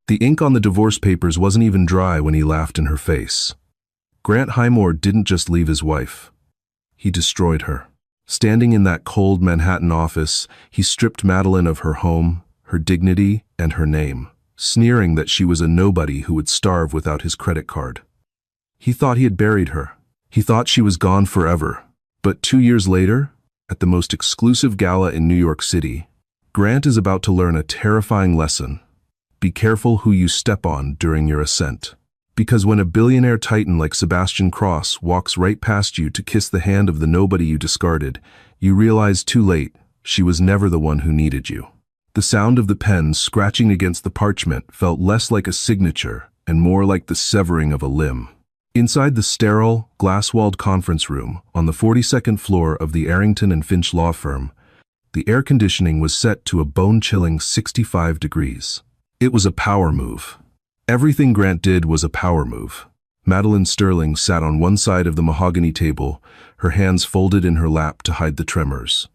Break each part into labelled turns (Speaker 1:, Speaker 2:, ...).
Speaker 1: The ink on the divorce papers wasn't even dry when he laughed in her face. Grant Highmore didn't just leave his wife. He destroyed her. Standing in that cold Manhattan office, he stripped Madeline of her home, her dignity, and her name, sneering that she was a nobody who would starve without his credit card. He thought he had buried her. He thought she was gone forever. But 2 years later, at the most exclusive gala in New York City, Grant is about to learn a terrifying lesson. Be careful who you step on during your ascent. Because when a billionaire titan like Sebastian Cross walks right past you to kiss the hand of the nobody you discarded, you realize too late, she was never the one who needed you. The sound of the pen scratching against the parchment felt less like a signature and more like the severing of a limb. Inside the sterile, glass-walled conference room on the 42nd floor of the Arrington and Finch law firm, the air conditioning was set to a bone-chilling 65 degrees. It was a power move. Everything Grant did was a power move. Madeline Sterling sat on one side of the mahogany table, her hands folded in her lap to hide the tremors.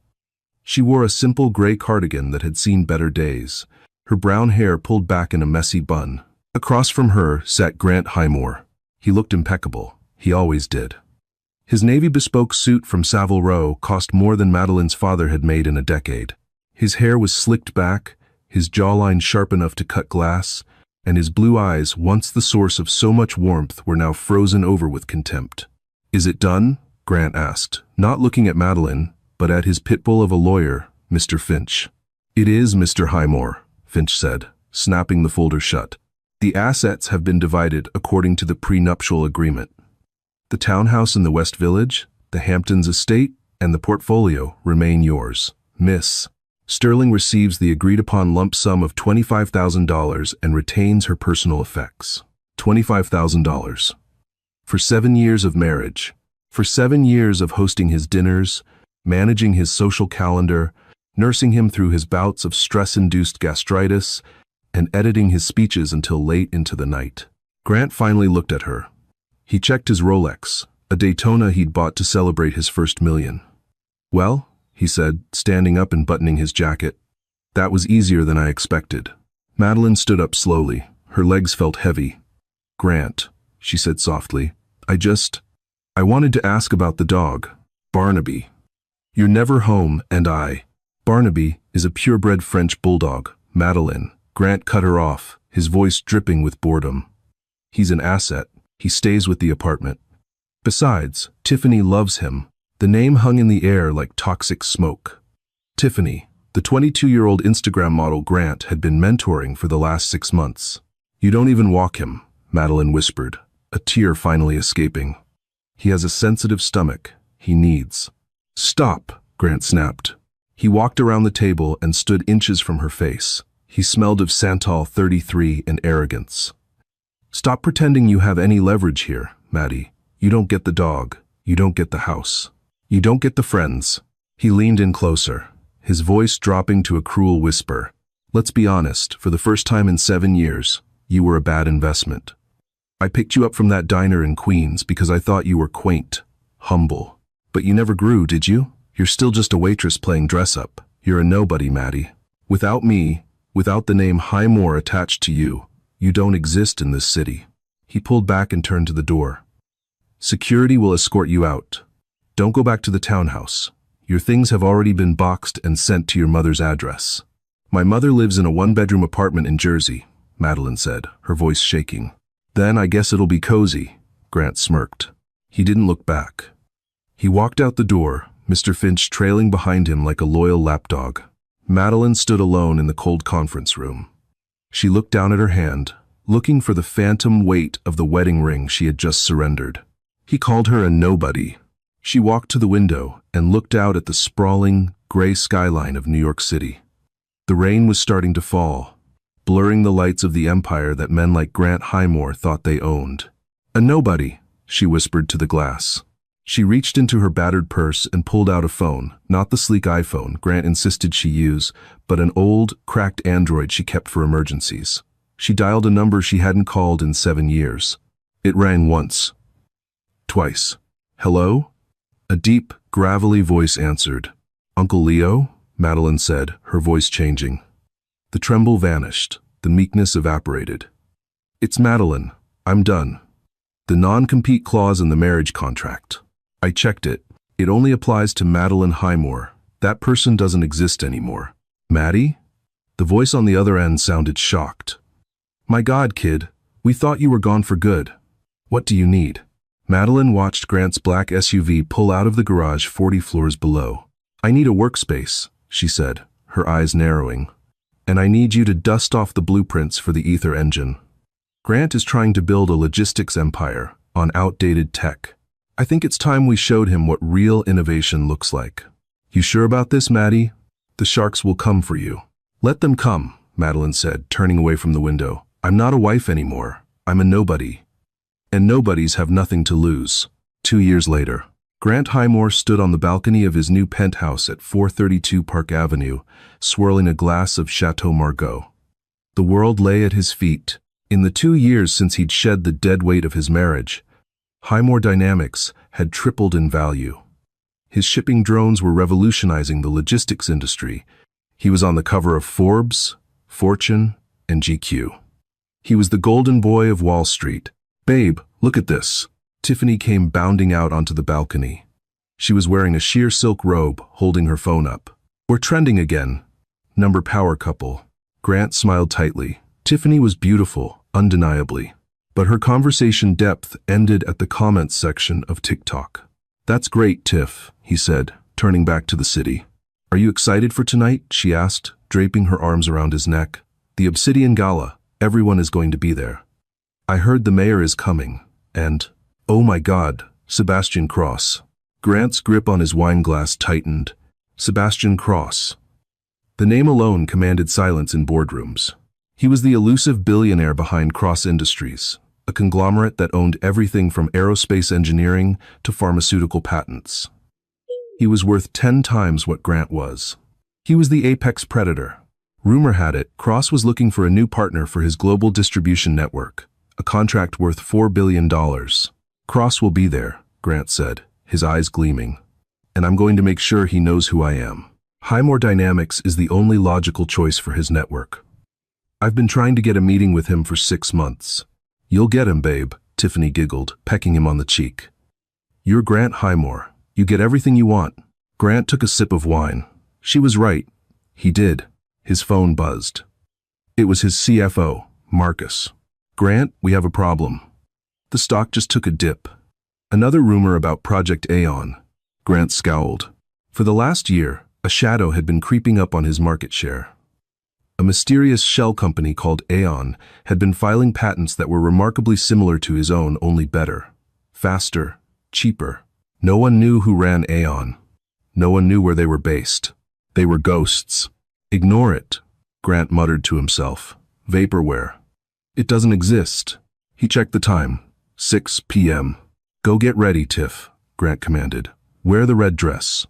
Speaker 1: She wore a simple gray cardigan that had seen better days, her brown hair pulled back in a messy bun. Across from her sat Grant Highmore. He looked impeccable. He always did. His navy bespoke suit from Savile Row cost more than Madeline's father had made in a decade. His hair was slicked back, his jawline sharp enough to cut glass, and his blue eyes, once the source of so much warmth, were now frozen over with contempt. "Is it done?" Grant asked, not looking at Madeline, but at his pitbull of a lawyer, Mr. Finch. "It is, Mr. Highmore," Finch said, snapping the folder shut. "The assets have been divided according to the prenuptial agreement. The townhouse in the West Village, the Hamptons estate, and the portfolio remain yours. Miss Sterling receives the agreed-upon lump sum of $25,000 and retains her personal effects. $25,000. For 7 years of marriage. For 7 years of hosting his dinners, managing his social calendar, nursing him through his bouts of stress-induced gastritis, and editing his speeches until late into the night." Grant finally looked at her. He checked his Rolex, a Daytona he'd bought to celebrate his first million. "Well," he said, standing up and buttoning his jacket, "that was easier than I expected." Madeline stood up slowly. Her legs felt heavy. "Grant," she said softly, I wanted to ask about the dog, Barnaby. You're never home, and Barnaby is a purebred French bulldog, Madeline." Grant cut her off, his voice dripping with boredom. "He's an asset. He stays with the apartment. Besides, Tiffany loves him." The name hung in the air like toxic smoke. Tiffany, the 22-year-old Instagram model Grant had been mentoring for the last 6 months. "You don't even walk him," Madeline whispered, a tear finally escaping. "He has a sensitive stomach. He needs." "Stop," Grant snapped. He walked around the table and stood inches from her face. He smelled of Santal 33 and arrogance. "Stop pretending you have any leverage here, Maddie. You don't get the dog. You don't get the house. You don't get the friends." He leaned in closer, his voice dropping to a cruel whisper. "Let's be honest, for the first time in 7 years, you were a bad investment. I picked you up from that diner in Queens because I thought you were quaint, humble. But you never grew, did you? You're still just a waitress playing dress-up. You're a nobody, Maddie. Without me, without the name Highmore attached to you, you don't exist in this city." He pulled back and turned to the door. "Security will escort you out. Don't go back to the townhouse. Your things have already been boxed and sent to your mother's address." "My mother lives in a 1-bedroom apartment in Jersey," Madeline said, her voice shaking. "Then I guess it'll be cozy," Grant smirked. He didn't look back. He walked out the door, Mr. Finch trailing behind him like a loyal lapdog. Madeline stood alone in the cold conference room. She looked down at her hand, looking for the phantom weight of the wedding ring she had just surrendered. He called her a nobody. She walked to the window and looked out at the sprawling, gray skyline of New York City. The rain was starting to fall, blurring the lights of the empire that men like Grant Highmore thought they owned. "A nobody," she whispered to the glass. She reached into her battered purse and pulled out a phone, not the sleek iPhone Grant insisted she use, but an old, cracked Android she kept for emergencies. She dialed a number she hadn't called in 7 years. It rang once. Twice. "Hello?" A deep, gravelly voice answered. "Uncle Leo?" Madeline said, her voice changing. The tremble vanished. The meekness evaporated. It's Madeline. I'm done. The non-compete clause in the marriage contract. I checked it. It only applies to Madeline Highmore. That person doesn't exist anymore. Maddie? The voice on the other end sounded shocked. My God, kid. We thought you were gone for good. What do you need? Madeline watched Grant's black SUV pull out of the garage 40 floors below. I need a workspace, she said, her eyes narrowing. And I need you to dust off the blueprints for the Ether engine. Grant is trying to build a logistics empire on outdated tech. I think it's time we showed him what real innovation looks like. You sure about this, Maddie? The sharks will come for you. Let them come, Madeline said, turning away from the window. I'm not a wife anymore. I'm a nobody. And nobodies have nothing to lose. 2 years later, Grant Highmore stood on the balcony of his new penthouse at 432 Park Avenue, swirling a glass of Chateau Margaux. The world lay at his feet. In the 2 years since he'd shed the dead weight of his marriage, Highmore Dynamics had tripled in value. His shipping drones were revolutionizing the logistics industry. He was on the cover of Forbes, Fortune, and GQ. He was the golden boy of Wall Street. Babe, look at this. Tiffany came bounding out onto the balcony. She was wearing a sheer silk robe, holding her phone up. We're trending again. Number power couple. Grant smiled tightly. Tiffany was beautiful, undeniably. But her conversation depth ended at the comments section of TikTok. That's great, Tiff, he said, turning back to the city. Are you excited for tonight? She asked, draping her arms around his neck. The Obsidian Gala. Everyone is going to be there. I heard the mayor is coming, and, oh my God, Sebastian Cross. Grant's grip on his wine glass tightened. Sebastian Cross. The name alone commanded silence in boardrooms. He was the elusive billionaire behind Cross Industries, a conglomerate that owned everything from aerospace engineering to pharmaceutical patents. He was worth 10 times what Grant was. He was the apex predator. Rumor had it, Cross was looking for a new partner for his global distribution network, a contract worth $4 billion. Cross will be there, Grant said, his eyes gleaming. And I'm going to make sure he knows who I am. Highmore Dynamics is the only logical choice for his network. I've been trying to get a meeting with him for 6 months. You'll get him, babe, Tiffany giggled, pecking him on the cheek. You're Grant Highmore. You get everything you want. Grant took a sip of wine. She was right. He did. His phone buzzed. It was his CFO, Marcus. Grant, we have a problem. The stock just took a dip. Another rumor about Project Aeon. Grant scowled. For the last year, a shadow had been creeping up on his market share. A mysterious shell company called Aeon had been filing patents that were remarkably similar to his own, only better, faster, cheaper. No one knew who ran Aeon. No one knew where they were based. They were ghosts. Ignore it, Grant muttered to himself. Vaporware. It doesn't exist. He checked the time. 6 p.m. Go get ready, Tiff, Grant commanded. Wear the red dress.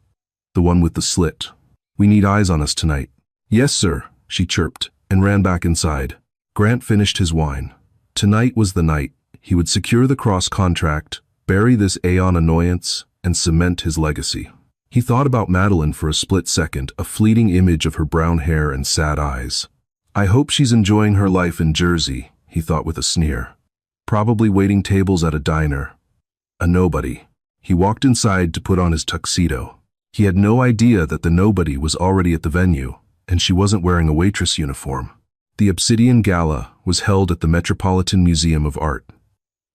Speaker 1: The one with the slit. We need eyes on us tonight. Yes, sir, she chirped, and ran back inside. Grant finished his wine. Tonight was the night. He would secure the Cross contract, bury this Aeon annoyance, and cement his legacy. He thought about Madeline for a split second, a fleeting image of her brown hair and sad eyes. I hope she's enjoying her life in Jersey, he thought with a sneer. Probably waiting tables at a diner. A nobody. He walked inside to put on his tuxedo. He had no idea that the nobody was already at the venue, and she wasn't wearing a waitress uniform. The Obsidian Gala was held at the Metropolitan Museum of Art.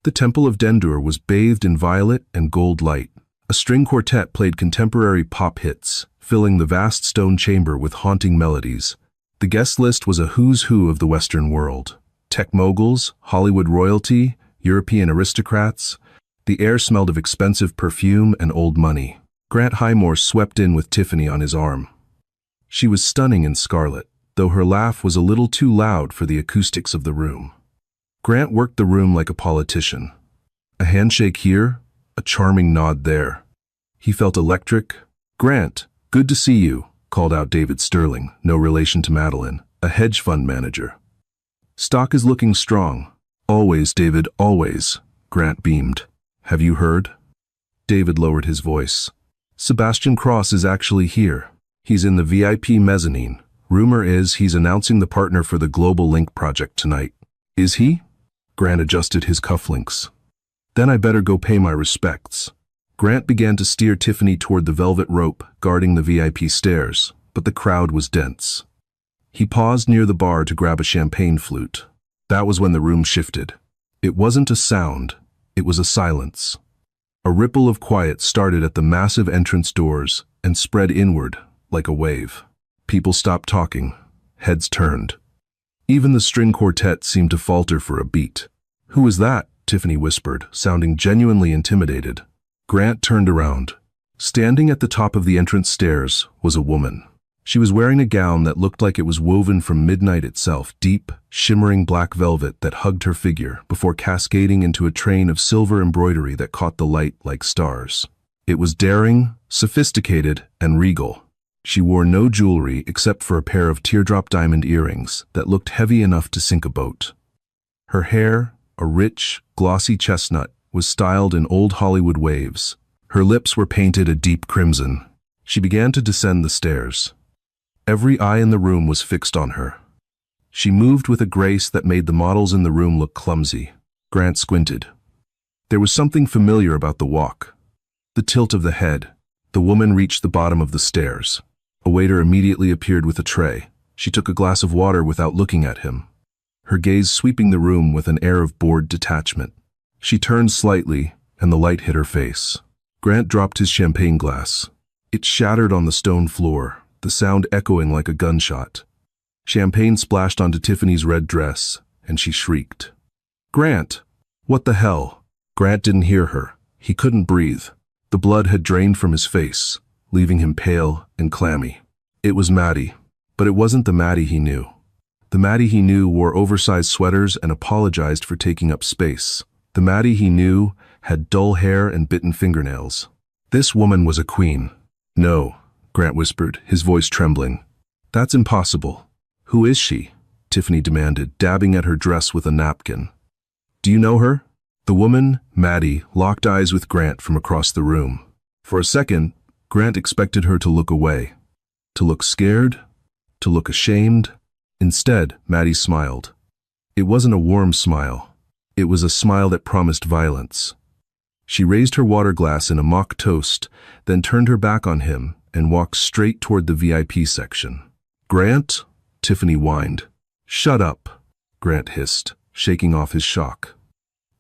Speaker 1: The Temple of Dendur was bathed in violet and gold light. A string quartet played contemporary pop hits, filling the vast stone chamber with haunting melodies. The guest list was a who's who of the Western world. Tech moguls, Hollywood royalty, European aristocrats. The air smelled of expensive perfume and old money. Grant Highmore swept in with Tiffany on his arm. She was stunning in scarlet, though her laugh was a little too loud for the acoustics of the room. Grant worked the room like a politician. A handshake here, a charming nod there. He felt electric. Grant, good to see you, called out David Sterling, no relation to Madeline, a hedge fund manager. Stock is looking strong. Always, David, always, Grant beamed. Have you heard? David lowered his voice. Sebastian Cross is actually here. He's in the VIP mezzanine, Rumor is he's announcing the partner for the Global Link project tonight. Is he? Grant adjusted his cufflinks. Then I better go pay my respects. Grant began to steer Tiffany toward the velvet rope guarding the VIP stairs, but the crowd was dense. He paused near the bar to grab a champagne flute. That was when the room shifted. It wasn't a sound, it was a silence. A ripple of quiet started at the massive entrance doors and spread inward like a wave. People stopped talking, heads turned. Even the string quartet seemed to falter for a beat. "Who was that?" Tiffany whispered, sounding genuinely intimidated. Grant turned around. Standing at the top of the entrance stairs was a woman. She was wearing a gown that looked like it was woven from midnight itself, deep, shimmering black velvet that hugged her figure before cascading into a train of silver embroidery that caught the light like stars. It was daring, sophisticated, and regal. She wore no jewelry except for a pair of teardrop diamond earrings that looked heavy enough to sink a boat. Her hair, a rich, glossy chestnut, was styled in old Hollywood waves. Her lips were painted a deep crimson. She began to descend the stairs. Every eye in the room was fixed on her. She moved with a grace that made the models in the room look clumsy. Grant squinted. There was something familiar about the walk. The tilt of the head. The woman reached the bottom of the stairs. A waiter immediately appeared with a tray. She took a glass of water without looking at him, her gaze sweeping the room with an air of bored detachment. She turned slightly, and the light hit her face. Grant dropped his champagne glass. It shattered on the stone floor, the sound echoing like a gunshot. Champagne splashed onto Tiffany's red dress, and she shrieked. "Grant! What the hell?" Grant didn't hear her. He couldn't breathe. The blood had drained from his face, leaving him pale and clammy. It was Maddie, but it wasn't the Maddie he knew. The Maddie he knew wore oversized sweaters and apologized for taking up space. The Maddie he knew had dull hair and bitten fingernails. This woman was a queen. "No," Grant whispered, his voice trembling. "That's impossible." "Who is she?" Tiffany demanded, dabbing at her dress with a napkin. "Do you know her?" The woman, Maddie, locked eyes with Grant from across the room. For a second, Grant expected her to look away, to look scared, to look ashamed. Instead, Maddie smiled. It wasn't a warm smile. It was a smile that promised violence. She raised her water glass in a mock toast, then turned her back on him and walked straight toward the VIP section. "Grant?" Tiffany whined. "Shut up," Grant hissed, shaking off his shock.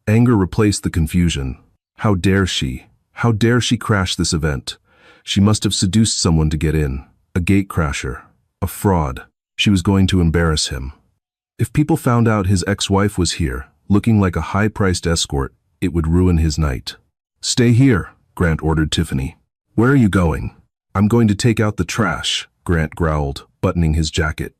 Speaker 1: Anger replaced the confusion. How dare she? How dare she crash this event? She must have seduced someone to get in. A gatecrasher. A fraud. She was going to embarrass him. If people found out his ex-wife was here, looking like a high-priced escort, it would ruin his night. "Stay here," Grant ordered Tiffany. "Where are you going?" "I'm going to take out the trash," Grant growled, buttoning his jacket.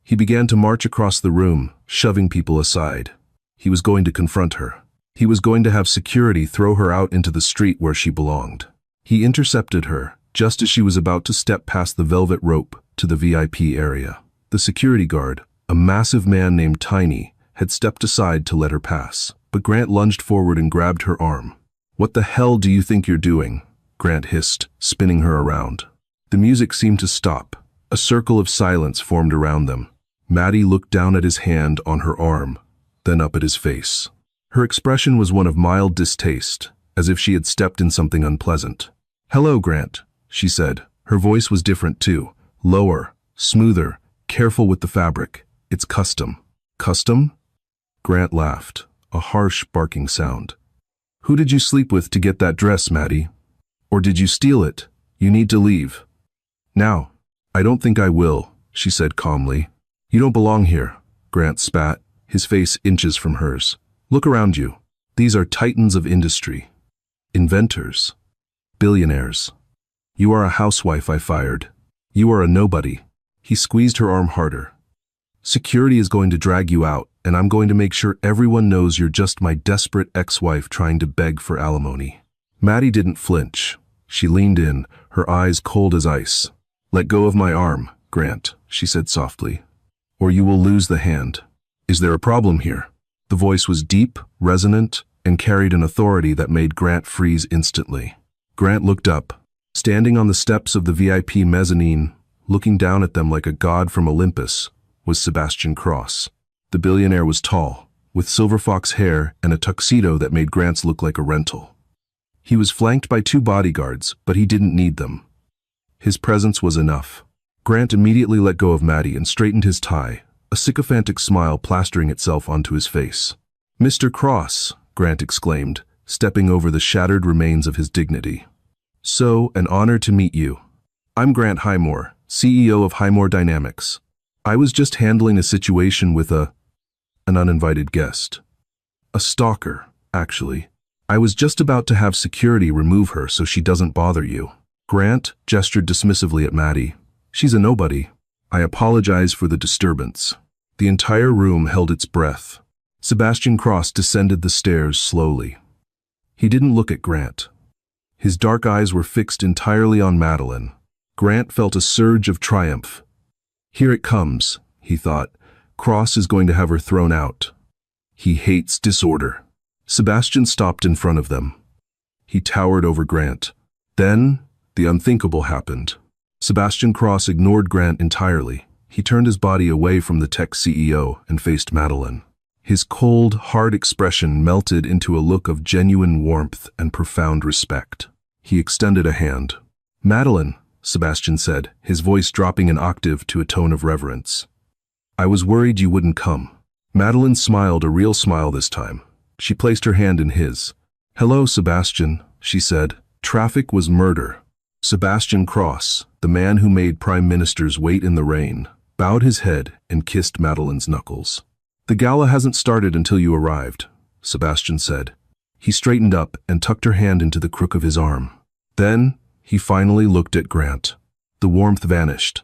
Speaker 1: He began to march across the room, shoving people aside. He was going to confront her. He was going to have security throw her out into the street where she belonged. He intercepted her, just as she was about to step past the velvet rope to the VIP area. The security guard, a massive man named Tiny, had stepped aside to let her pass, but Grant lunged forward and grabbed her arm. "What the hell do you think you're doing?" Grant hissed, spinning her around. The music seemed to stop. A circle of silence formed around them. Maddie looked down at his hand on her arm, then up at his face. Her expression was one of mild distaste, as if she had stepped in something unpleasant. "Hello, Grant," she said. Her voice was different too, lower, smoother, careful with the fabric. "It's custom." "Custom?" Grant laughed, a harsh, barking sound. "Who did you sleep with to get that dress, Maddie? Or did you steal it? You need to leave. Now." "I don't think I will," she said calmly. "You don't belong here," Grant spat, his face inches from hers. "Look around you. These are titans of industry. Inventors. Billionaires. You are a housewife I fired. You are a nobody." He squeezed her arm harder. "Security is going to drag you out, and I'm going to make sure everyone knows you're just my desperate ex-wife trying to beg for alimony." Maddie didn't flinch. She leaned in, her eyes cold as ice. "Let go of my arm, Grant," she said softly, "or you will lose the hand." "Is there a problem here?" The voice was deep, resonant, and carried an authority that made Grant freeze instantly. Grant looked up. Standing on the steps of the VIP mezzanine looking down at them like a god from Olympus, was Sebastian Cross. The billionaire was tall, with silver fox hair and a tuxedo that made Grant's look like a rental. He was flanked by 2 bodyguards, but he didn't need them. His presence was enough. Grant immediately let go of Maddie and straightened his tie, a sycophantic smile plastering itself onto his face. "Mr. Cross," Grant exclaimed, stepping over the shattered remains of his dignity. "So, an honor to meet you. I'm Grant Highmore, CEO of Highmore Dynamics. I was just handling a situation with an uninvited guest. A stalker, actually. I was just about to have security remove her so she doesn't bother you." Grant gestured dismissively at Maddie. "She's a nobody. I apologize for the disturbance." The entire room held its breath. Sebastian Cross descended the stairs slowly. He didn't look at Grant. His dark eyes were fixed entirely on Madeline. Grant felt a surge of triumph. "Here it comes," he thought. "Cross is going to have her thrown out. He hates disorder." Sebastian stopped in front of them. He towered over Grant. Then, the unthinkable happened. Sebastian Cross ignored Grant entirely. He turned his body away from the tech CEO and faced Madeline. His cold, hard expression melted into a look of genuine warmth and profound respect. He extended a hand. "Madeline," Sebastian said, his voice dropping an octave to a tone of reverence. "I was worried you wouldn't come." Madeline smiled, a real smile this time. She placed her hand in his. "Hello, Sebastian," she said. Traffic was murder. Sebastian Cross, the man who made prime ministers wait in the rain, bowed his head and kissed Madeline's knuckles. "The gala hasn't started until you arrived," Sebastian said. He straightened up and tucked her hand into the crook of his arm. Then, he finally looked at Grant. The warmth vanished.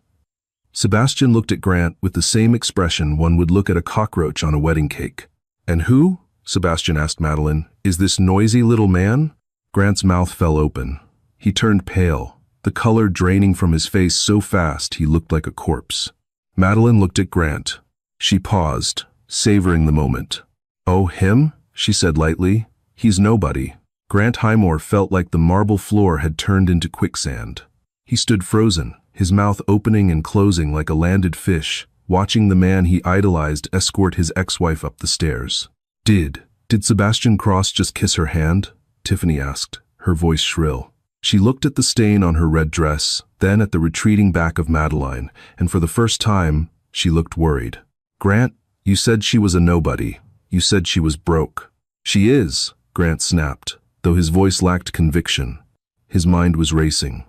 Speaker 1: Sebastian looked at Grant with the same expression one would look at a cockroach on a wedding cake. "And who?" Sebastian asked Madeline. "Is this noisy little man?" Grant's mouth fell open. He turned pale, the color draining from his face so fast he looked like a corpse. Madeline looked at Grant. She paused, savoring the moment. "Oh, him?" she said lightly. "He's nobody." Grant Highmore felt like the marble floor had turned into quicksand. He stood frozen, his mouth opening and closing like a landed fish, watching the man he idolized escort his ex-wife up the stairs. Did Sebastian Cross just kiss her hand?" Tiffany asked, her voice shrill. She looked at the stain on her red dress, then at the retreating back of Madeline, and for the first time, she looked worried. "Grant, you said she was a nobody. You said she was broke." "She is," Grant snapped, though his voice lacked conviction. His mind was racing.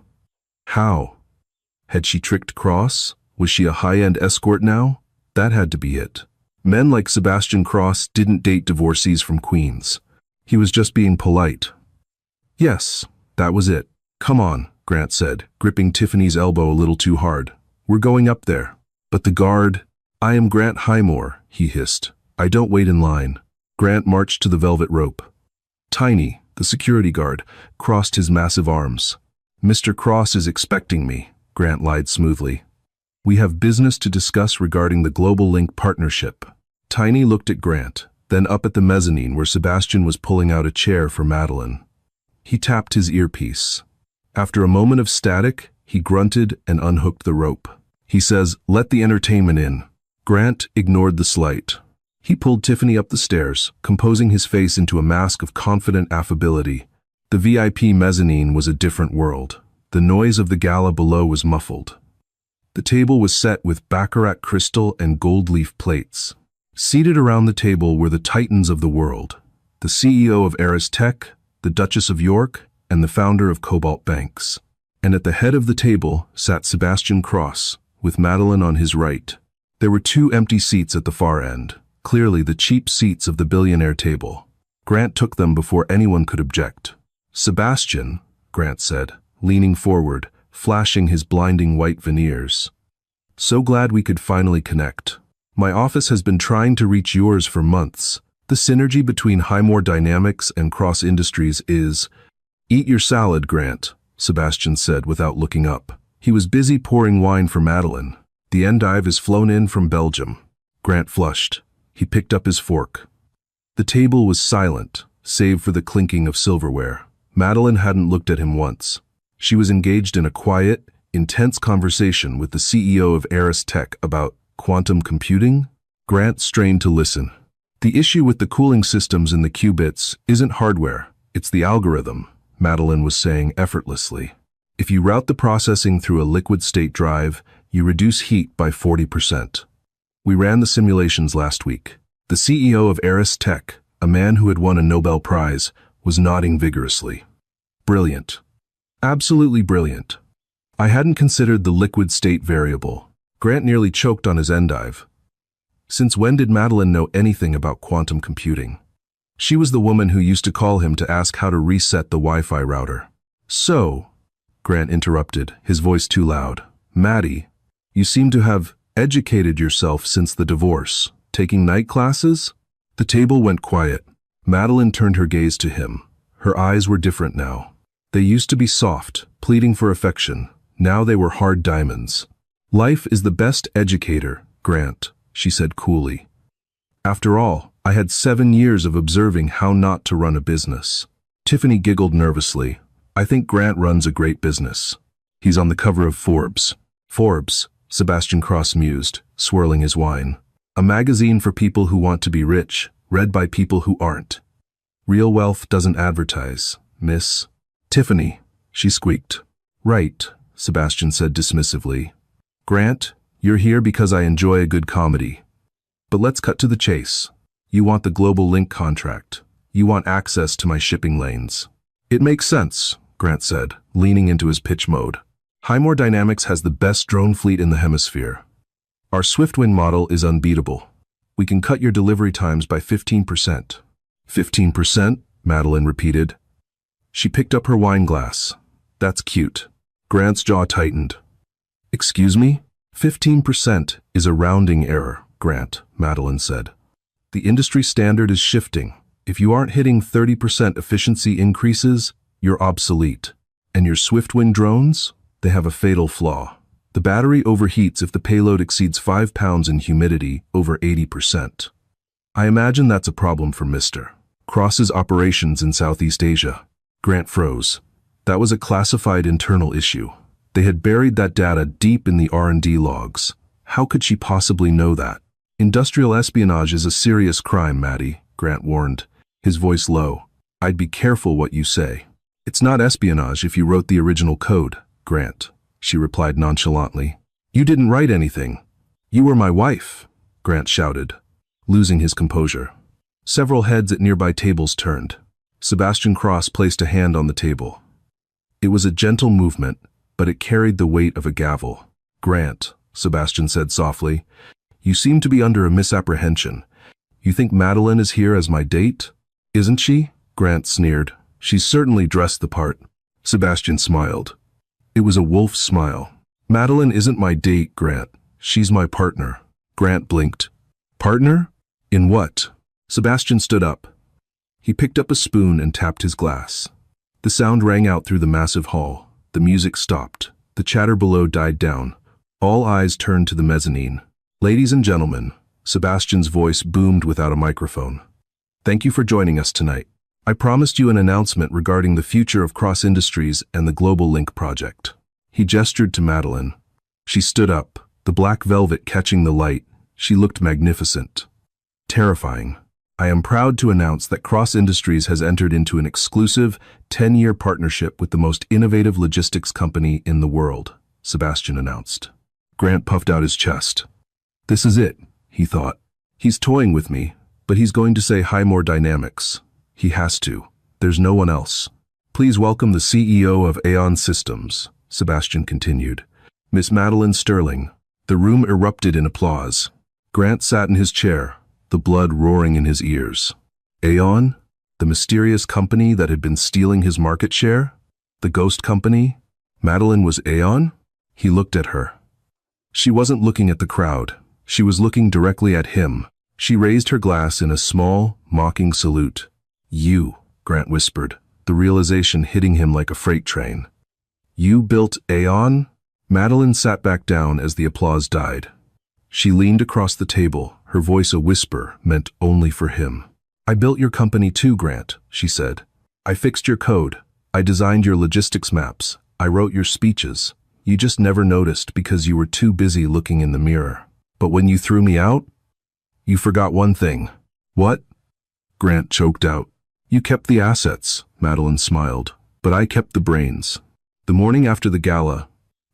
Speaker 1: How? Had she tricked Cross? Was she a high-end escort now? That had to be it. Men like Sebastian Cross didn't date divorcees from Queens. He was just being polite. Yes, that was it. "Come on," Grant said, gripping Tiffany's elbow a little too hard. "We're going up there." But the guard— "I am Grant Highmore," he hissed. "I don't wait in line." Grant marched to the velvet rope. Tiny, the security guard, crossed his massive arms. "Mr. Cross is expecting me," Grant lied smoothly. "We have business to discuss regarding the Global Link partnership." Tiny looked at Grant, then up at the mezzanine where Sebastian was pulling out a chair for Madeline. He tapped his earpiece. After a moment of static, he grunted and unhooked the rope. He says, "Let the entertainment in." Grant ignored the slight. He pulled Tiffany up the stairs, composing his face into a mask of confident affability. The VIP mezzanine was a different world. The noise of the gala below was muffled. The table was set with baccarat crystal and gold leaf plates. Seated around the table were the titans of the world, the CEO of Eris Tech, the Duchess of York, and the founder of Cobalt Banks. And at the head of the table sat Sebastian Cross, with Madeline on his right. There were 2 empty seats at the far end, clearly the cheap seats of the billionaire table. Grant took them before anyone could object. "Sebastian," Grant said, leaning forward, flashing his blinding white veneers. "So glad we could finally connect. My office has been trying to reach yours for months. The synergy between Highmore Dynamics and Cross Industries is—" "Eat your salad, Grant," Sebastian said without looking up. He was busy pouring wine for Madeline. "The endive is flown in from Belgium." Grant flushed. He picked up his fork. The table was silent, save for the clinking of silverware. Madeline hadn't looked at him once. She was engaged in a quiet, Intense conversation with the CEO of Aris Tech about quantum computing? Grant strained to listen. The issue with the cooling systems in the qubits isn't hardware, it's the algorithm, Madeline was saying effortlessly. If you route the processing through a liquid-state drive, you reduce heat by 40%. We ran the simulations last week. The CEO of Aris Tech, a man who had won a Nobel Prize, was nodding vigorously. Brilliant. Absolutely brilliant. I hadn't considered the liquid-state variable. Grant nearly choked on his endive. Since when did Madeline know anything about quantum computing? She was the woman who used to call him to ask how to reset the Wi-Fi router. So, Grant interrupted, his voice too loud. Maddie, you seem to have educated yourself since the divorce. Taking night classes? The table went quiet. Madeline turned her gaze to him. Her eyes were different now. They used to be soft, pleading for affection. Now they were hard diamonds. Life is the best educator, Grant, she said coolly. After all, I had 7 years of observing how not to run a business. Tiffany giggled nervously. I think Grant runs a great business. He's on the cover of Forbes. Forbes, Sebastian Cross mused, swirling his wine. A magazine for people who want to be rich, read by people who aren't. Real wealth doesn't advertise, miss. Tiffany, she squeaked. Right, Sebastian said dismissively. Grant, you're here because I enjoy a good comedy. But let's cut to the chase. You want the global link contract. You want access to my shipping lanes. It makes sense, Grant said, leaning into his pitch mode. Highmore Dynamics has the best drone fleet in the hemisphere. Our Swiftwing model is unbeatable. We can cut your delivery times by 15%. 15%? Madeline repeated. She picked up her wine glass. That's cute. Grant's jaw tightened. Excuse me? 15% is a rounding error, Grant, Madeline said. The industry standard is shifting. If you aren't hitting 30% efficiency increases, you're obsolete. And your Swiftwing drones? They have a fatal flaw. The battery overheats if the payload exceeds 5 pounds in humidity over 80%. I imagine that's a problem for Mr. Cross's operations in Southeast Asia. Grant froze. That was a classified internal issue. They had buried that data deep in the R&D logs. How could she possibly know that? Industrial espionage is a serious crime, Maddie, Grant warned, his voice low. I'd be careful what you say. It's not espionage if you wrote the original code, Grant, she replied nonchalantly. You didn't write anything. You were my wife, Grant shouted, losing his composure. Several heads at nearby tables turned. Sebastian Cross placed a hand on the table. It was a gentle movement, but it carried the weight of a gavel. Grant, Sebastian said softly, you seem to be under a misapprehension. You think Madeline is here as my date? Isn't she? Grant sneered. She's certainly dressed the part. Sebastian smiled. It was a wolf's smile. Madeline isn't my date, Grant. She's my partner. Grant blinked. Partner? In what? Sebastian stood up. He picked up a spoon and tapped his glass. The sound rang out through the massive hall. The music stopped. The chatter below died down. All eyes turned to the mezzanine. Ladies and gentlemen, Sebastian's voice boomed without a microphone. Thank you for joining us tonight. I promised you an announcement regarding the future of Cross Industries and the Global Link project. He gestured to Madeline. She stood up, the black velvet catching the light. She looked magnificent. Terrifying. I am proud to announce that Cross Industries has entered into an exclusive 10-year partnership with the most innovative logistics company in the world, Sebastian announced. Grant puffed out his chest. This is it, he thought. He's toying with me, but he's going to say Highmore Dynamics. He has to. There's no one else. Please welcome the CEO of Aeon Systems, Sebastian continued. Miss Madeline Sterling. The room erupted in applause. Grant sat in his chair, the blood roaring in his ears. Aeon? The mysterious company that had been stealing his market share? The ghost company? Madeline was Aeon? He looked at her. She wasn't looking at the crowd. She was looking directly at him. She raised her glass in a small, mocking salute. You, Grant whispered, the realization hitting him like a freight train. You built Aeon? Madeline sat back down as the applause died. She leaned across the table, her voice a whisper meant only for him. I built your company too, Grant, she said. I fixed your code. I designed your logistics maps. I wrote your speeches. You just never noticed because you were too busy looking in the mirror. But when you threw me out, you forgot one thing. What? Grant choked out. You kept the assets, Madeline smiled, but I kept the brains. The morning after the gala,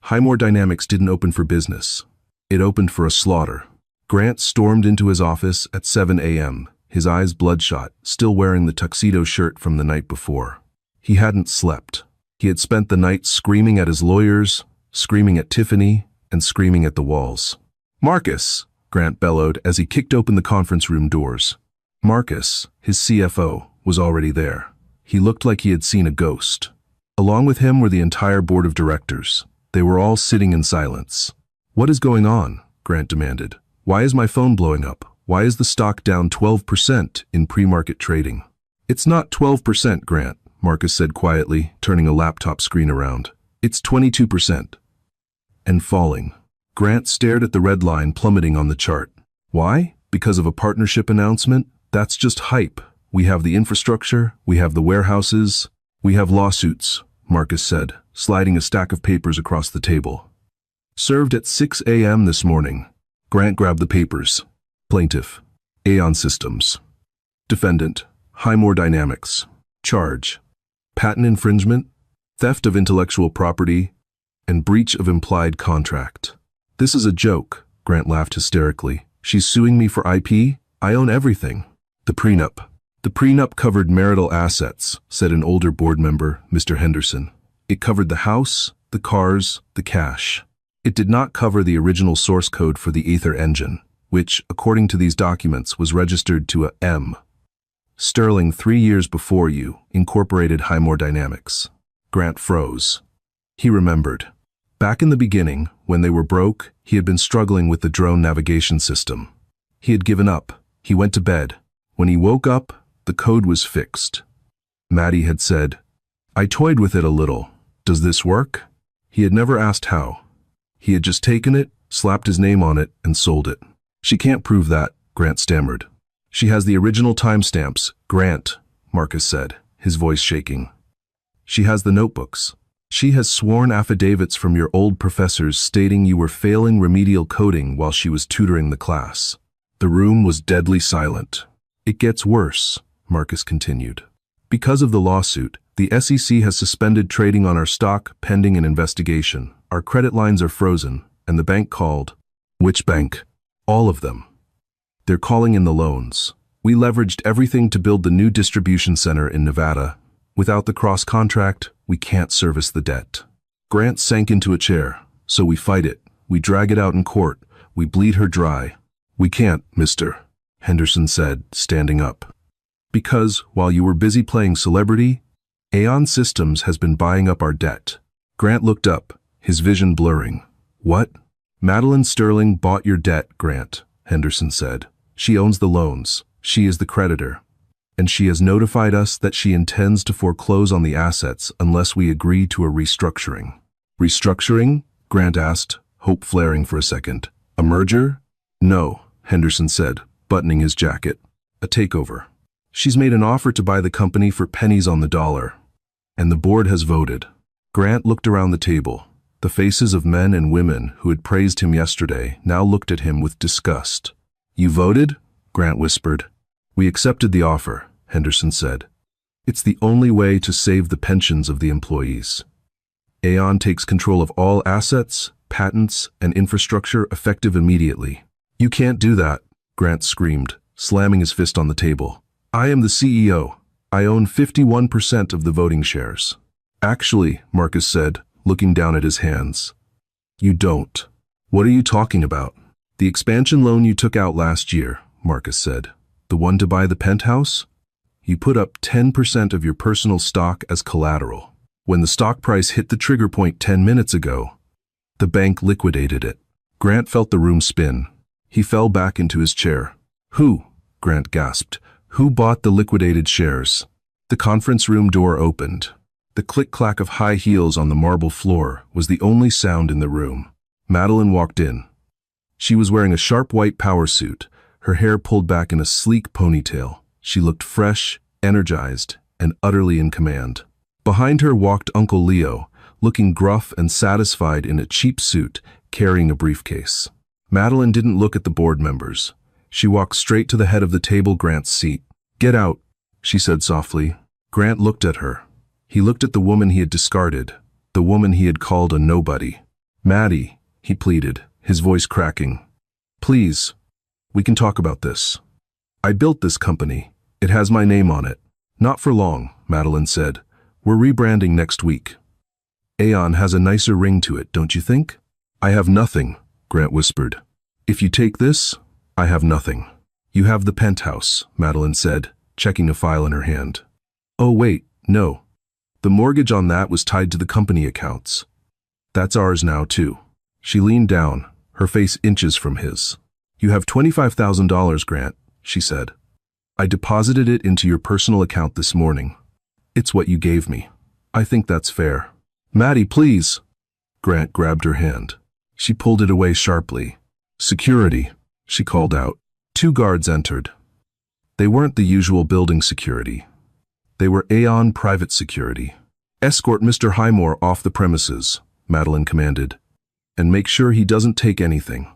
Speaker 1: Highmore Dynamics didn't open for business. It opened for a slaughter. Grant stormed into his office at 7 a.m., his eyes bloodshot, still wearing the tuxedo shirt from the night before. He hadn't slept. He had spent the night screaming at his lawyers, screaming at Tiffany, and screaming at the walls. Marcus, Grant bellowed as he kicked open the conference room doors. Marcus, his CFO, was already there. He looked like he had seen a ghost. Along with him were the entire board of directors. They were all sitting in silence. What is going on? Grant demanded. Why is my phone blowing up? Why is the stock down 12% in pre-market trading? It's not 12%, Grant, Marcus said quietly, turning a laptop screen around. It's 22%. And falling. Grant stared at the red line plummeting on the chart. Why? Because of a partnership announcement? That's just hype. We have the infrastructure, we have the warehouses, we have lawsuits, Marcus said, sliding a stack of papers across the table. Served at 6 a.m. this morning. Grant grabbed the papers. Plaintiff, Aon Systems. Defendant, Highmore Dynamics. Charge, patent infringement, theft of intellectual property, and breach of implied contract. This is a joke, Grant laughed hysterically. She's suing me for IP? I own everything. The prenup. The prenup covered marital assets, said an older board member, Mr. Henderson. It covered the house, the cars, the cash. It did not cover the original source code for the Ether engine, which, according to these documents, was registered to a M. Sterling 3 years before you incorporated Highmore Dynamics. Grant froze. He remembered. Back in the beginning, when they were broke, he had been struggling with the drone navigation system. He had given up. He went to bed. When he woke up, the code was fixed. Maddie had said, I toyed with it a little. Does this work? He had never asked how. He had just taken it, slapped his name on it, and sold it. She can't prove that, Grant stammered. She has the original timestamps, Grant, Marcus said, his voice shaking. She has the notebooks. She has sworn affidavits from your old professors stating you were failing remedial coding while she was tutoring the class. The room was deadly silent. It gets worse, Marcus continued. Because of the lawsuit, the SEC has suspended trading on our stock pending an investigation. Our credit lines are frozen, and the bank called. Which bank? All of them. They're calling in the loans. We leveraged everything to build the new distribution center in Nevada. Without the cross-contract, we can't service the debt. Grant sank into a chair. So we fight it. We drag it out in court. We bleed her dry. We can't, mister, Henderson said, standing up. Because, while you were busy playing celebrity, Aon Systems has been buying up our debt. Grant looked up, his vision blurring. What? Madeline Sterling bought your debt, Grant, Henderson said. She owns the loans. She is the creditor. And she has notified us that she intends to foreclose on the assets unless we agree to a restructuring. Restructuring? Grant asked, hope flaring for a second. A merger? No, Henderson said, buttoning his jacket. A takeover. She's made an offer to buy the company for pennies on the dollar. And the board has voted. Grant looked around the table. The faces of men and women who had praised him yesterday now looked at him with disgust. You voted? Grant whispered. We accepted the offer, Henderson said. It's the only way to save the pensions of the employees. Aon takes control of all assets, patents, and infrastructure effective immediately. You can't do that, Grant screamed, slamming his fist on the table. I am the CEO. I own 51% of the voting shares. Actually, Marcus said, looking down at his hands. You don't. What are you talking about? The expansion loan you took out last year, Marcus said. The one to buy the penthouse? You put up 10% of your personal stock as collateral. When the stock price hit the trigger point 10 minutes ago, the bank liquidated it. Grant felt the room spin. He fell back into his chair. Who? Grant gasped. Who bought the liquidated shares? The conference room door opened. The click-clack of high heels on the marble floor was the only sound in the room. Madeline walked in. She was wearing a sharp white power suit, her hair pulled back in a sleek ponytail. She looked fresh, energized, and utterly in command. Behind her walked Uncle Leo, looking gruff and satisfied in a cheap suit, carrying a briefcase. Madeline didn't look at the board members. She walked straight to the head of the table, Grant's seat. "Get out," she said softly. Grant looked at her. He looked at the woman he had discarded, the woman he had called a nobody. "Maddie," he pleaded, his voice cracking. "Please, we can talk about this. I built this company. It has my name on it." "Not for long," Madeline said. "We're rebranding next week. Aeon has a nicer ring to it, don't you think?" "I have nothing," Grant whispered. "If you take this, I have nothing." "You have the penthouse," Madeline said, checking a file in her hand. "Oh wait, no. The mortgage on that was tied to the company accounts. That's ours now too." She leaned down, her face inches from his. "You have $25,000, Grant," she said. "I deposited it into your personal account this morning. It's what you gave me. I think that's fair." "Maddie, please." Grant grabbed her hand. She pulled it away sharply. "Security," she called out. 2 guards entered. They weren't the usual building security. They were Aeon private security. "Escort Mr. Highmore off the premises," Madeline commanded. "And make sure he doesn't take anything.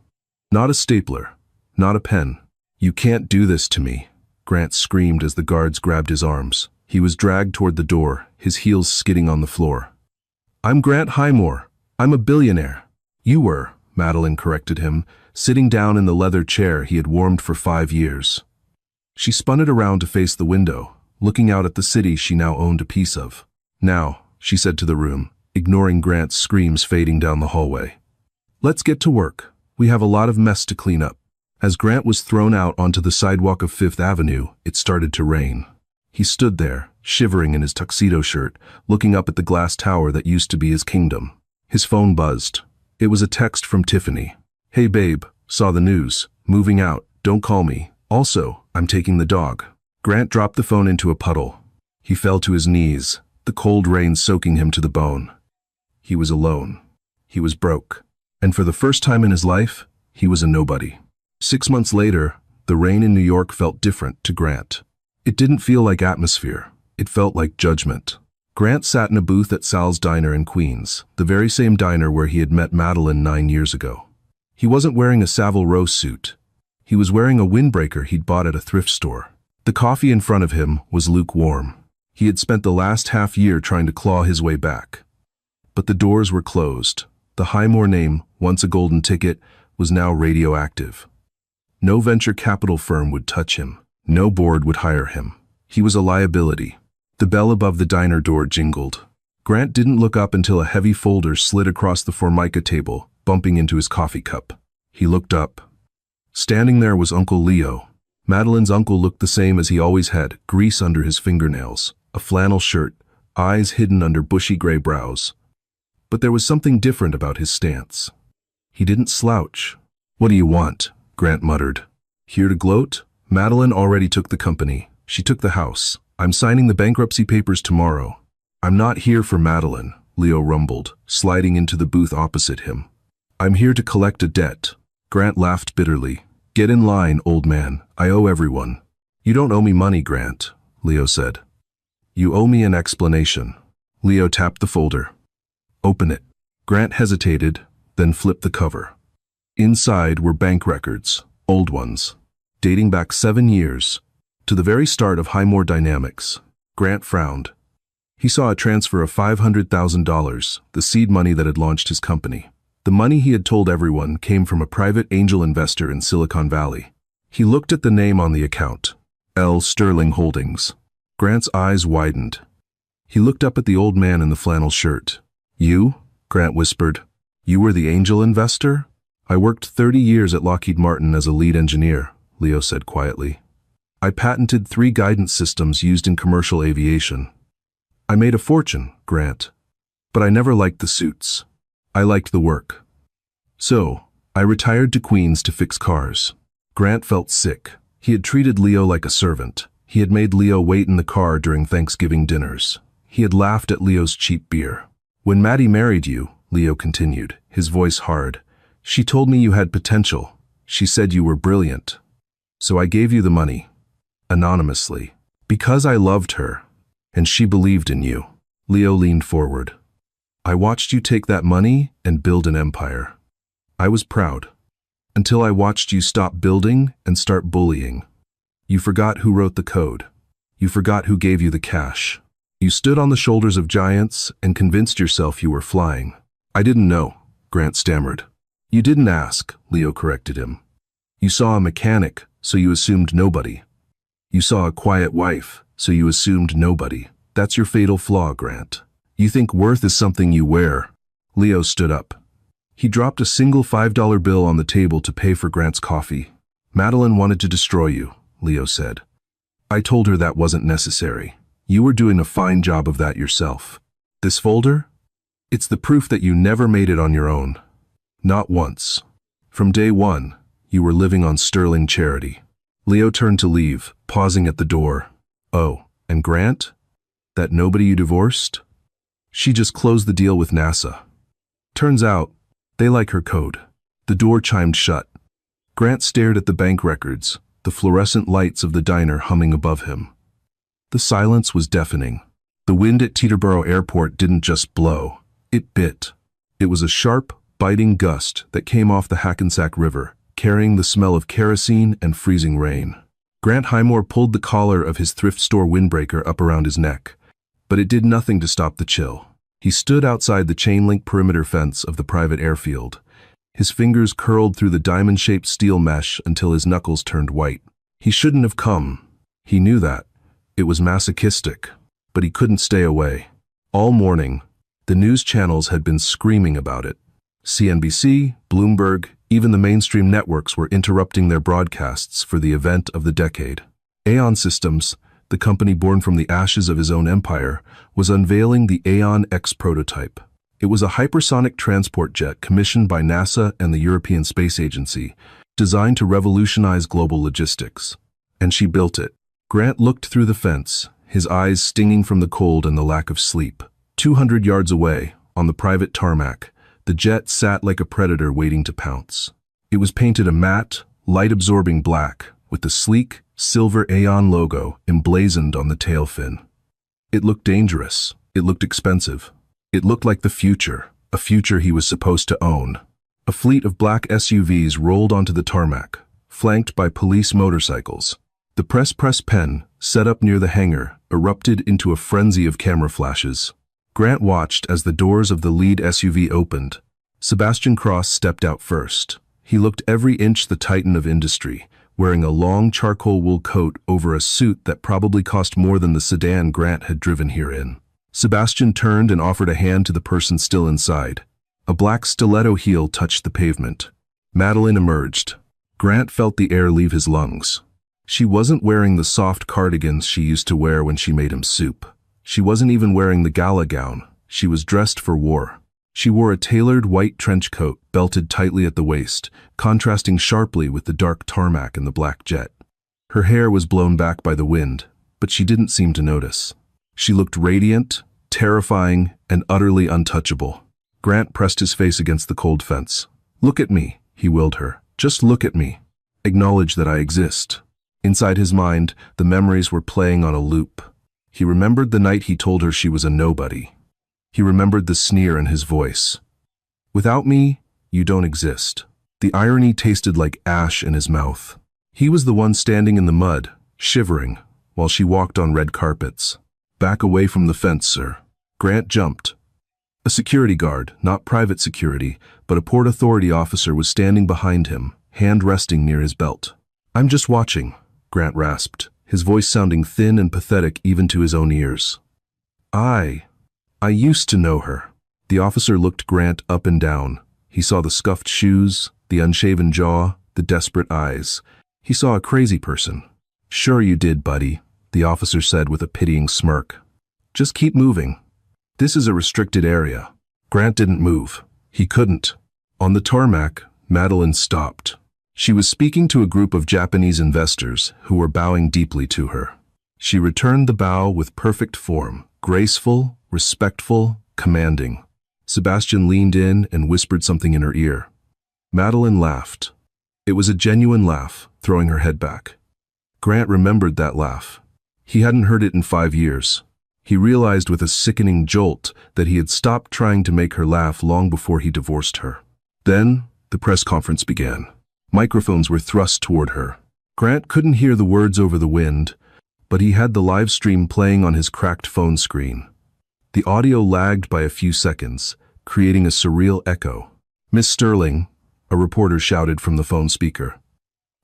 Speaker 1: Not a stapler. Not a pen." "You can't do this to me," Grant screamed as the guards grabbed his arms. He was dragged toward the door, his heels skidding on the floor. "I'm Grant Highmore. I'm a billionaire." "You were," Madeline corrected him, sitting down in the leather chair he had warmed for 5 years. She spun it around to face the window, looking out at the city she now owned a piece of. "Now," she said to the room, ignoring Grant's screams fading down the hallway. "Let's get to work. We have a lot of mess to clean up." As Grant was thrown out onto the sidewalk of Fifth Avenue, it started to rain. He stood there, shivering in his tuxedo shirt, looking up at the glass tower that used to be his kingdom. His phone buzzed. It was a text from Tiffany. "Hey babe, saw the news. Moving out. Don't call me. Also, I'm taking the dog." Grant dropped the phone into a puddle. He fell to his knees, the cold rain soaking him to the bone. He was alone. He was broke. And for the first time in his life, he was a nobody. 6 months later, the rain in New York felt different to Grant. It didn't feel like atmosphere. It felt like judgment. Grant sat in a booth at Sal's Diner in Queens, the very same diner where he had met Madeline 9 years ago. He wasn't wearing a Savile Row suit. He was wearing a windbreaker he'd bought at a thrift store. The coffee in front of him was lukewarm. He had spent the last half year trying to claw his way back. But the doors were closed. The Highmore name, once a golden ticket, was now radioactive. No venture capital firm would touch him. No board would hire him. He was a liability. The bell above the diner door jingled. Grant didn't look up until a heavy folder slid across the Formica table, bumping into his coffee cup. He looked up. Standing there was Uncle Leo. Madeline's uncle looked the same as he always had, grease under his fingernails, a flannel shirt, eyes hidden under bushy gray brows. But there was something different about his stance. He didn't slouch. "What do you want?" Grant muttered. "Here to gloat? Madeline already took the company. She took the house. I'm signing the bankruptcy papers tomorrow." "I'm not here for Madeline," Leo rumbled, sliding into the booth opposite him. "I'm here to collect a debt." Grant laughed bitterly. "Get in line, old man. I owe everyone." "You don't owe me money, Grant," Leo said. "You owe me an explanation." Leo tapped the folder. "Open it." Grant hesitated, then flipped the cover. Inside were bank records, old ones, dating back 7 years, to the very start of Highmore Dynamics. Grant frowned. He saw a transfer of $500,000, the seed money that had launched his company. The money he had told everyone came from a private angel investor in Silicon Valley. He looked at the name on the account, L. Sterling Holdings. Grant's eyes widened. He looked up at the old man in the flannel shirt. "You?" Grant whispered. "You were the angel investor?" "I worked 30 years at Lockheed Martin as a lead engineer," Leo said quietly. "I patented 3 guidance systems used in commercial aviation. I made a fortune, Grant. But I never liked the suits. I liked the work. So, I retired to Queens to fix cars." Grant felt sick. He had treated Leo like a servant. He had made Leo wait in the car during Thanksgiving dinners. He had laughed at Leo's cheap beer. "When Maddie married you," Leo continued, his voice hard, "she told me you had potential. She said you were brilliant. So I gave you the money. Anonymously. Because I loved her. And she believed in you." Leo leaned forward. I watched you take that money and build an empire. I was proud. Until I watched you stop building and start bullying. You forgot who wrote the code. You forgot who gave you the cash. You stood on the shoulders of giants and convinced yourself you were flying. I didn't know, Grant stammered. You didn't ask, Leo corrected him. You saw a mechanic, so you assumed nobody. You saw a quiet wife, so you assumed nobody. That's your fatal flaw, Grant. You think worth is something you wear. Leo stood up. He dropped a single $5 bill on the table to pay for Grant's coffee. Madeline wanted to destroy you, Leo said. I told her that wasn't necessary. You were doing a fine job of that yourself. This folder? It's the proof that you never made it on your own. Not once. From day one, you were living on sterling charity. Leo turned to leave, pausing at the door. Oh, and Grant? That nobody you divorced? She just closed the deal with NASA. Turns out, they like her code. The door chimed shut. Grant stared at the bank records, the fluorescent lights of the diner humming above him. The silence was deafening. The wind at Teterboro Airport didn't just blow, it bit. It was a sharp, biting gust that came off the Hackensack River, carrying the smell of kerosene and freezing rain. Grant Highmore pulled the collar of his thrift store windbreaker up around his neck, but it did nothing to stop the chill. He stood outside the chain-link perimeter fence of the private airfield. His fingers curled through the diamond-shaped steel mesh until his knuckles turned white. He shouldn't have come. He knew that. It was masochistic, but he couldn't stay away. All morning, the news channels had been screaming about it. CNBC, Bloomberg, even the mainstream networks were interrupting their broadcasts for the event of the decade. Aeon Systems, the company born from the ashes of his own empire, was unveiling the Aeon X prototype. It was a hypersonic transport jet commissioned by NASA and the European Space Agency, designed to revolutionize global logistics. And she built it. Grant looked through the fence, his eyes stinging from the cold and the lack of sleep. 200 yards away, on the private tarmac, the jet sat like a predator waiting to pounce. It was painted a matte, light-absorbing black, with the sleek, silver Aeon logo emblazoned on the tail fin. It looked dangerous. It looked expensive. It looked like the future, a future he was supposed to own. A fleet of black SUVs rolled onto the tarmac, flanked by police motorcycles. The press pen, set up near the hangar, erupted into a frenzy of camera flashes. Grant watched as the doors of the lead SUV opened. Sebastian Cross stepped out first. He looked every inch the titan of industry, wearing a long charcoal wool coat over a suit that probably cost more than the sedan Grant had driven here in. Sebastian turned and offered a hand to the person still inside. A black stiletto heel touched the pavement. Madeline emerged. Grant felt the air leave his lungs. She wasn't wearing the soft cardigans she used to wear when she made him soup. She wasn't even wearing the gala gown. She was dressed for war. She wore a tailored white trench coat, belted tightly at the waist, contrasting sharply with the dark tarmac and the black jet. Her hair was blown back by the wind, but she didn't seem to notice. She looked radiant, terrifying, and utterly untouchable. Grant pressed his face against the cold fence. "Look at me," he willed her. "Just look at me. Acknowledge that I exist." Inside his mind, the memories were playing on a loop. He remembered the night he told her she was a nobody. He remembered the sneer in his voice. "Without me, you don't exist." The irony tasted like ash in his mouth. He was the one standing in the mud, shivering, while she walked on red carpets. "Back away from the fence, sir." Grant jumped. A security guard, not private security, but a Port Authority officer was standing behind him, hand resting near his belt. "I'm just watching," Grant rasped, his voice sounding thin and pathetic even to his own ears. I used to know her." The officer looked Grant up and down. He saw the scuffed shoes, the unshaven jaw, the desperate eyes. He saw a crazy person. "Sure you did, buddy," the officer said with a pitying smirk. "Just keep moving. This is a restricted area." Grant didn't move. He couldn't. On the tarmac, Madeline stopped. She was speaking to a group of Japanese investors who were bowing deeply to her. She returned the bow with perfect form, graceful, respectful, commanding. Sebastian leaned in and whispered something in her ear. Madeline laughed. It was a genuine laugh, throwing her head back. Grant remembered that laugh. He hadn't heard it in 5 years. He realized with a sickening jolt that he had stopped trying to make her laugh long before he divorced her. Then, the press conference began. Microphones were thrust toward her. Grant couldn't hear the words over the wind, but he had the live stream playing on his cracked phone screen. The audio lagged by a few seconds, creating a surreal echo. "Miss Sterling," a reporter shouted from the phone speaker.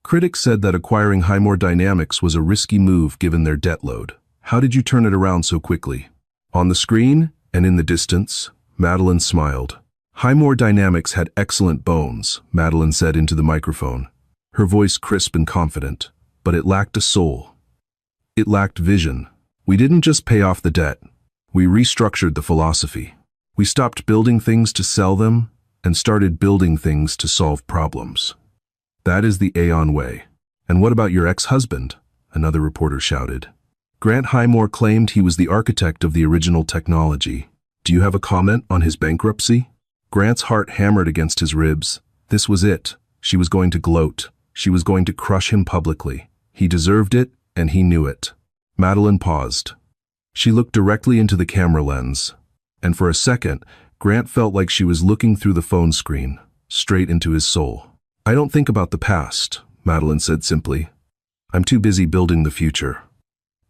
Speaker 1: Critics said that acquiring Highmore Dynamics was a risky move given their debt load. "How did you turn it around so quickly?" On the screen, and in the distance, Madeline smiled. "Highmore Dynamics had excellent bones," Madeline said into the microphone, her voice crisp and confident, "but it lacked a soul. It lacked vision. We didn't just pay off the debt. We restructured the philosophy. We stopped building things to sell them and started building things to solve problems. That is the Aon way." "And what about your ex-husband?" another reporter shouted. Grant Highmore claimed he was the architect of the original technology. "Do you have a comment on his bankruptcy?" Grant's heart hammered against his ribs. This was it. She was going to gloat. She was going to crush him publicly. He deserved it, and he knew it. Madeline paused. She looked directly into the camera lens, and for a second, Grant felt like she was looking through the phone screen, straight into his soul. "I don't think about the past," Madeline said simply. "I'm too busy building the future."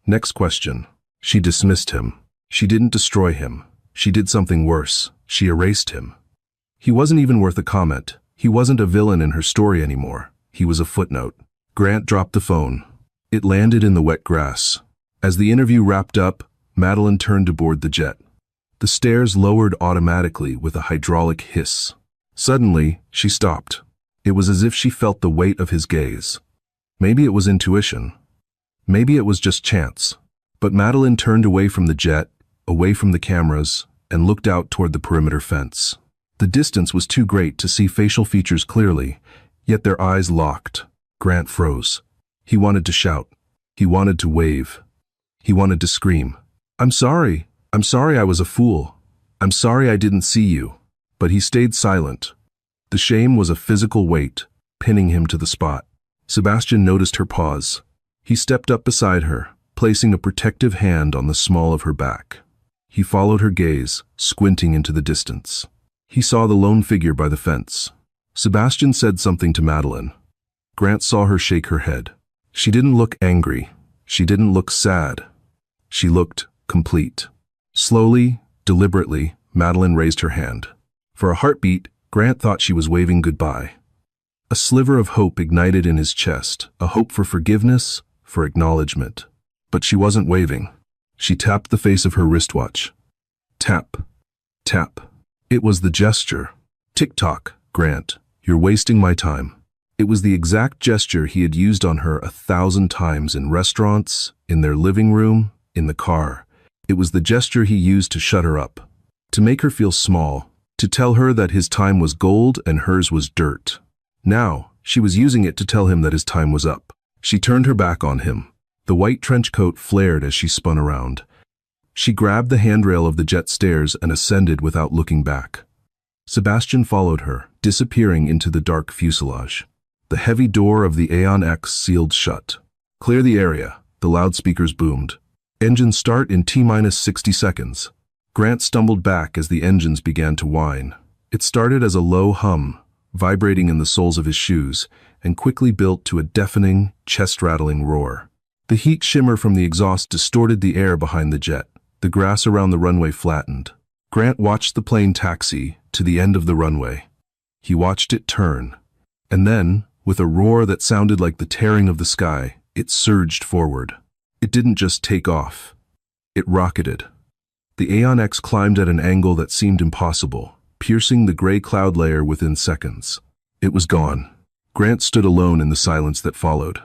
Speaker 1: Next question. She dismissed him. She didn't destroy him. She did something worse. She erased him. He wasn't even worth a comment. He wasn't a villain in her story anymore. He was a footnote. Grant dropped the phone. It landed in the wet grass. As the interview wrapped up, Madeline turned to board the jet. The stairs lowered automatically with a hydraulic hiss. Suddenly, she stopped. It was as if she felt the weight of his gaze. Maybe it was intuition. Maybe it was just chance. But Madeline turned away from the jet, away from the cameras, and looked out toward the perimeter fence. The distance was too great to see facial features clearly, yet their eyes locked. Grant froze. He wanted to shout. He wanted to wave. He wanted to scream. I'm sorry I was a fool. I'm sorry I didn't see you." But he stayed silent. The shame was a physical weight, pinning him to the spot. Sebastian noticed her pause. He stepped up beside her, placing a protective hand on the small of her back. He followed her gaze, squinting into the distance. He saw the lone figure by the fence. Sebastian said something to Madeline. Grant saw her shake her head. She didn't look angry. She didn't look sad. She looked complete. Slowly, deliberately, Madeline raised her hand. For a heartbeat, Grant thought she was waving goodbye. A sliver of hope ignited in his chest, a hope for forgiveness, for acknowledgement. But she wasn't waving. She tapped the face of her wristwatch. Tap. Tap. It was the gesture. Tick-tock, Grant, you're wasting my time. It was the exact gesture he had used on her 1,000 times in restaurants, in their living room, in the car. It was the gesture he used to shut her up, to make her feel small, to tell her that his time was gold and hers was dirt. Now, she was using it to tell him that his time was up. She turned her back on him. The white trench coat flared as she spun around. She grabbed the handrail of the jet stairs and ascended without looking back. Sebastian followed her, disappearing into the dark fuselage. The heavy door of the Aeon X sealed shut. Clear the area, the loudspeakers boomed. Engine start in T-minus 60 seconds. Grant stumbled back as the engines began to whine. It started as a low hum, vibrating in the soles of his shoes, and quickly built to a deafening, chest-rattling roar. The heat shimmer from the exhaust distorted the air behind the jet. The grass around the runway flattened. Grant watched the plane taxi to the end of the runway. He watched it turn. And then, with a roar that sounded like the tearing of the sky, it surged forward. It didn't just take off. It rocketed. The Aeon X climbed at an angle that seemed impossible, piercing the gray cloud layer within seconds. It was gone. Grant stood alone in the silence that followed.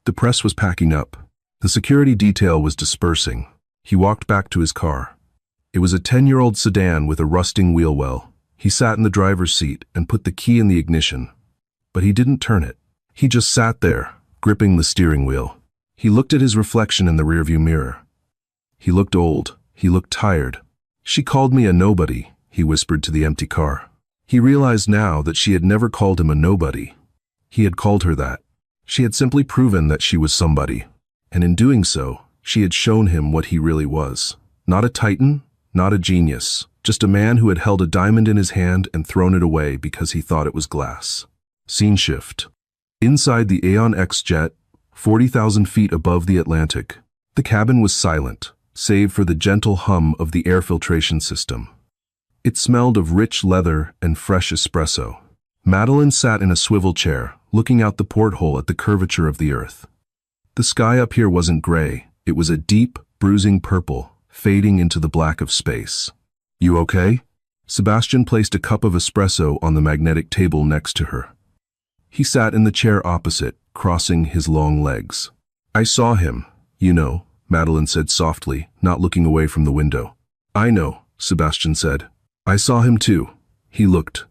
Speaker 1: The press was packing up. The security detail was dispersing. He walked back to his car. It was a 10-year-old sedan with a rusting wheel well. He sat in the driver's seat and put the key in the ignition. But he didn't turn it. He just sat there, gripping the steering wheel. He looked at his reflection in the rearview mirror. He looked old. He looked tired. She called me a nobody, he whispered to the empty car. He realized now that she had never called him a nobody. He had called her that. She had simply proven that she was somebody. And in doing so, she had shown him what he really was. Not a titan, not a genius, just a man who had held a diamond in his hand and thrown it away because he thought it was glass. Scene shift. Inside the Aeon X jet, 40,000 feet above the Atlantic, the cabin was silent, save for the gentle hum of the air filtration system. It smelled of rich leather and fresh espresso. Madeline sat in a swivel chair, looking out the porthole at the curvature of the earth. The sky up here wasn't gray, it was a deep, bruising purple, fading into the black of space. "You okay?" Sebastian placed a cup of espresso on the magnetic table next to her. He sat in the chair opposite, crossing his long legs. "I saw him, you know," Madeline said softly, not looking away from the window. "I know," Sebastian said. "I saw him too. He looked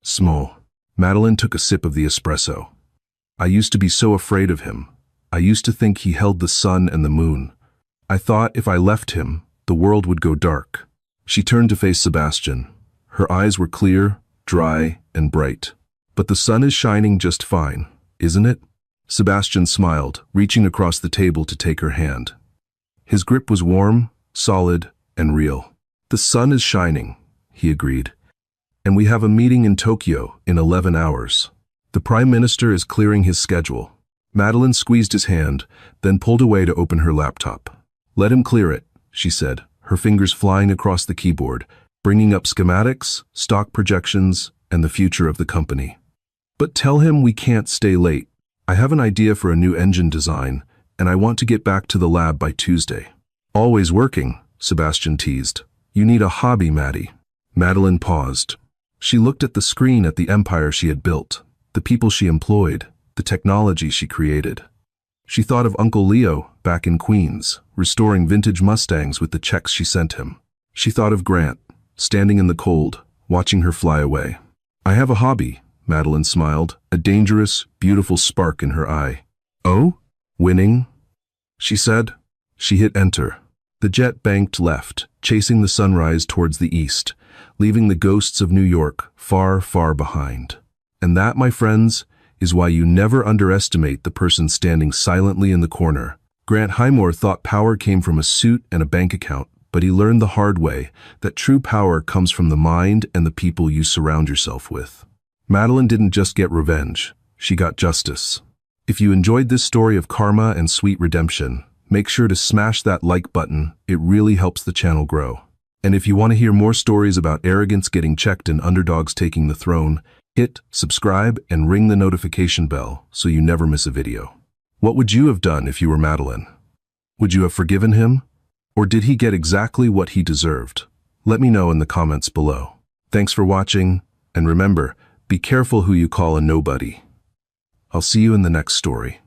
Speaker 1: small." Madeline took a sip of the espresso. "I used to be so afraid of him. I used to think he held the sun and the moon. I thought if I left him, the world would go dark." She turned to face Sebastian. Her eyes were clear, dry, and bright. "But the sun is shining just fine, isn't it?" Sebastian smiled, reaching across the table to take her hand. His grip was warm, solid, and real. "The sun is shining," he agreed. "And we have a meeting in Tokyo in 11 hours. The Prime Minister is clearing his schedule." Madeline squeezed his hand, then pulled away to open her laptop. "Let him clear it," she said, her fingers flying across the keyboard, bringing up schematics, stock projections, and the future of the company. "But tell him we can't stay late. I have an idea for a new engine design, and I want to get back to the lab by Tuesday." "Always working," Sebastian teased. "You need a hobby, Maddie." Madeline paused. She looked at the screen at the empire she had built, the people she employed, the technology she created. She thought of Uncle Leo back in Queens, restoring vintage Mustangs with the checks she sent him. She thought of Grant, standing in the cold, watching her fly away. "I have a hobby," Madeline smiled, a dangerous, beautiful spark in her eye. "Oh? Winning?" she said. She hit enter. The jet banked left, chasing the sunrise towards the east, leaving the ghosts of New York far, far behind. And that, my friends, is why you never underestimate the person standing silently in the corner. Grant Highmore thought power came from a suit and a bank account, but he learned the hard way that true power comes from the mind and the people you surround yourself with. Madeline didn't just get revenge, she got justice. If you enjoyed this story of karma and sweet redemption, make sure to smash that like button, it really helps the channel grow. And if you want to hear more stories about arrogance getting checked and underdogs taking the throne, hit subscribe and ring the notification bell so you never miss a video. What would you have done if you were Madeline? Would you have forgiven him? Or did he get exactly what he deserved? Let me know in the comments below. Thanks for watching, and remember, be careful who you call a nobody. I'll see you in the next story.